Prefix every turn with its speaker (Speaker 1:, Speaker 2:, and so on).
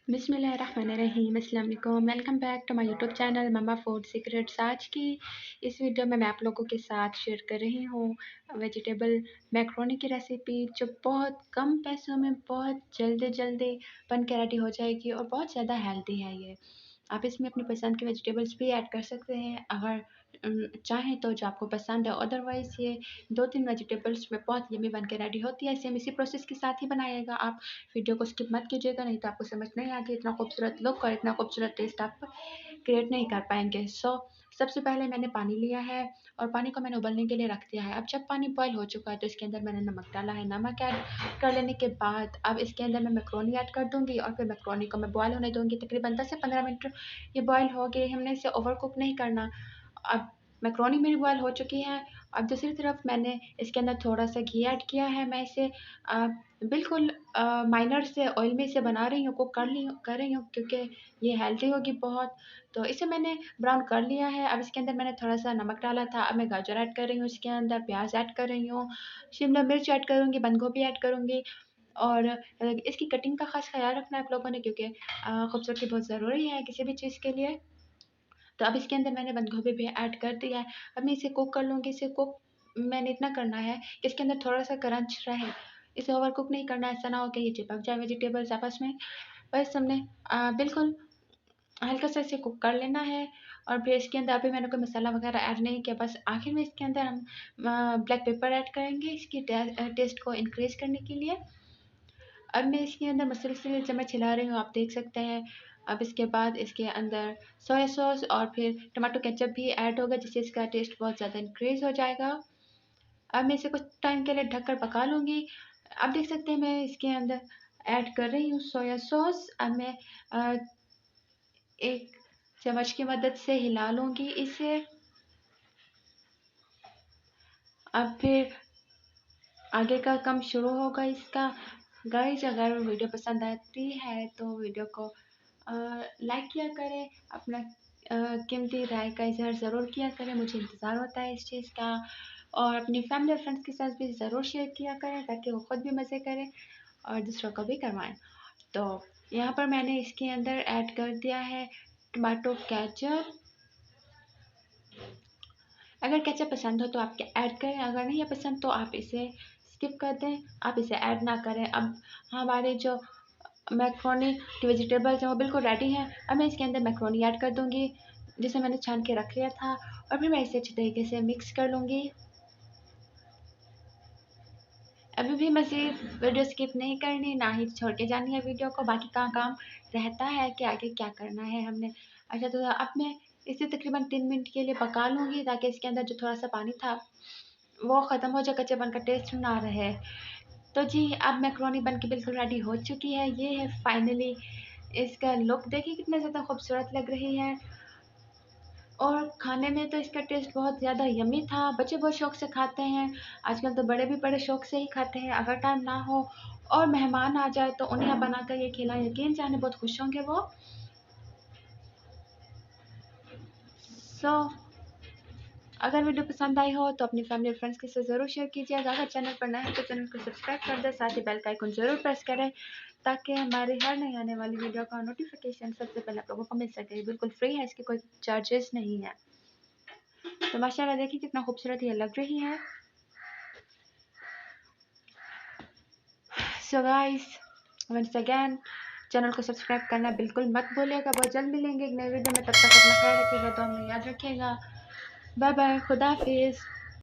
Speaker 1: बिस्मिल्लाहिर्रहमानिर्रहीम, अस्सलाम वालेकुम। Welcome back to my YouTube channel mamma food secrets. आज की इस वीडियो में मैं आप लोगों के साथ शेयर कर रही हूँ वेजिटेबल मैक्रोनी की रेसिपी, जो बहुत कम पैसों में बहुत जल्दी जल्दी बन के रेडी हो जाएगी और बहुत ज़्यादा हेल्दी है ये। आप इसमें अपनी पसंद के वेजिटेबल्स भी ऐड कर सकते हैं अगर चाहें तो, जो आपको पसंद है। अदरवाइज़ ये 2-3 वेजिटेबल्स में बहुत यम्मी बन के रेडी होती है। सेम इसी प्रोसेस के साथ ही बनाइएगा आप। वीडियो को स्किप मत कीजिएगा, नहीं तो आपको समझ नहीं आती, इतना खूबसूरत लुक और इतना खूबसूरत टेस्ट आप क्रिएट नहीं कर पाएँगे। सबसे पहले मैंने पानी लिया है और पानी को मैंने उबलने के लिए रख दिया है। अब जब पानी बॉयल हो चुका है तो इसके अंदर मैंने नमक डाला है। नमक ऐड कर लेने के बाद अब इसके अंदर मैं मैक्रोनी ऐड कर दूँगी और फिर मैक्रोनी को मैं बॉयल होने दूँगी। तकरीबन 10 से 15 मिनट ये बॉयल हो गए, हमने इसे ओवर कुक नहीं करना। अब मैक्रोनी मेरी बॉयल हो चुकी है। अब दूसरी तरफ मैंने इसके अंदर थोड़ा-सा घी ऐड किया है। मैं इसे बिल्कुल माइनर से ऑयल में इसे बना रही हूँ, कुक कर रही हूँ, क्योंकि ये हेल्दी होगी बहुत। तो इसे मैंने ब्राउन कर लिया है। अब इसके अंदर मैंने थोड़ा-सा नमक डाला था। अब मैं गाजर ऐड कर रही हूँ इसके अंदर, प्याज़ ऐड कर रही हूँ, शिमला मिर्च ऐड करूँगी, बंद गोभी ऐड करूँगी और इसकी कटिंग का ख़ास ख़्याल रखना है आप लोगों ने, क्योंकि खूबसूरती बहुत ज़रूरी है किसी भी चीज़ के लिए। तो अब इसके अंदर मैंने बंद गोभी भी ऐड कर दिया है। अब मैं इसे कुक कर लूँगी। इसे कुक मैंने इतना करना है कि इसके अंदर थोड़ा-सा क्रंच रहे। इसे ओवर कुक नहीं करना है, ऐसा ना हो कि ये चिपक जाए वेजिटेबल्स आपस में। बस हमने बिल्कुल हल्का-सा इसे कुक कर लेना है और फिर इसके अंदर अभी मैंने कोई मसाला वगैरह ऐड नहीं किया। बस आखिर में इसके अंदर हम ब्लैक पेपर ऐड करेंगे इसकी टेस्ट को इंक्रीज़ करने के लिए। अब मैं इसके अंदर मुसलसल चम्मच हिला रही हूँ, आप देख सकते हैं। अब इसके बाद इसके अंदर सोया सॉस और फिर टमाटो केचप भी ऐड होगा, जिससे इसका टेस्ट बहुत ज़्यादा इंक्रीज़ हो जाएगा। अब मैं इसे कुछ टाइम के लिए ढककर पका लूँगी। आप देख सकते हैं मैं इसके अंदर ऐड कर रही हूँ सोया सॉस। अब मैं अ, एक चम्मच की मदद से हिला लूँगी इसे। अब फिर आगे का काम शुरू होगा इसका। गाइस, अगर वीडियो पसंद आती है तो वीडियो को लाइक किया करें, अपना कीमती राय का इज़हार ज़रूर किया करें, मुझे इंतज़ार होता है इस चीज़ का। और अपनी फैमिली और फ्रेंड्स के साथ भी ज़रूर शेयर किया करें, ताकि वो खुद भी मज़े करें और दूसरों को भी करवाएँ। तो यहाँ पर मैंने इसके अंदर ऐड कर दिया है टमाटो केचप। अगर केचप पसंद हो तो आप ऐड करें, अगर नहीं है पसंद तो आप इसे स्किप कर दें, आप इसे ऐड ना करें। अब हमारे जो मैक्रोनी की वेजिटेबल्स हैं वो बिल्कुल रेडी हैं। अब मैं इसके अंदर मैक्रोनी ऐड कर दूँगी, जिसे मैंने छान के रख लिया था, और फिर मैं इसे अच्छी तरीके से मिक्स कर लूँगी। अभी भी मज़ीद वीडियो स्किप नहीं करनी, ना ही छोड़ के जानी है वीडियो को। बाकी का काम रहता है कि आगे क्या करना है हमने। अच्छा, तो अब मैं इसे तकरीबन 3 मिनट के लिए पका लूँगी, ताकि इसके अंदर जो थोड़ा-सा पानी था वो ख़त्म हो जाए, कच्चेपन का टेस्ट ना रहे। तो जी, अब मैक्रोनी बन के बिल्कुल रेडी हो चुकी है। ये है फाइनली इसका लुक, देखिए कितना ज़्यादा खूबसूरत लग रही है। और खाने में तो इसका टेस्ट बहुत ज़्यादा यम्मी था। बच्चे बहुत शौक से खाते हैं। आजकल तो बड़े भी बड़े शौक से ही खाते हैं। अगर टाइम ना हो और मेहमान आ जाए तो उन्हें बनाकर ये खिलाएँ, यकीन जाने बहुत खुश होंगे वो। सो अगर वीडियो पसंद आई हो तो अपनी फैमिली और फ्रेंड्स के साथ ज़रूर शेयर कीजिएगा। अगर चैनल पर नए हैं तो चैनल को सब्सक्राइब कर दें, साथ ही बेल का आइकन ज़रूर प्रेस करें, ताकि हमारी हर नई आने वाली वीडियो का नोटिफिकेशन सबसे पहले आप लोगों को मिल सके। बिल्कुल फ्री है, इसके कोई चार्जेस नहीं है। तो माशाल्लाह देखिए कितना खूबसूरत ये लग रही है। So guys, once again channel को सब्सक्राइब करना बिल्कुल मत भूलिएगा। बहुत जल्द मिलेंगे एक नई वीडियो में, तब तक अपना ख्याल रखिएगा, तो हमें याद रखिएगा। बाय बाय, खुदा हाफिज़।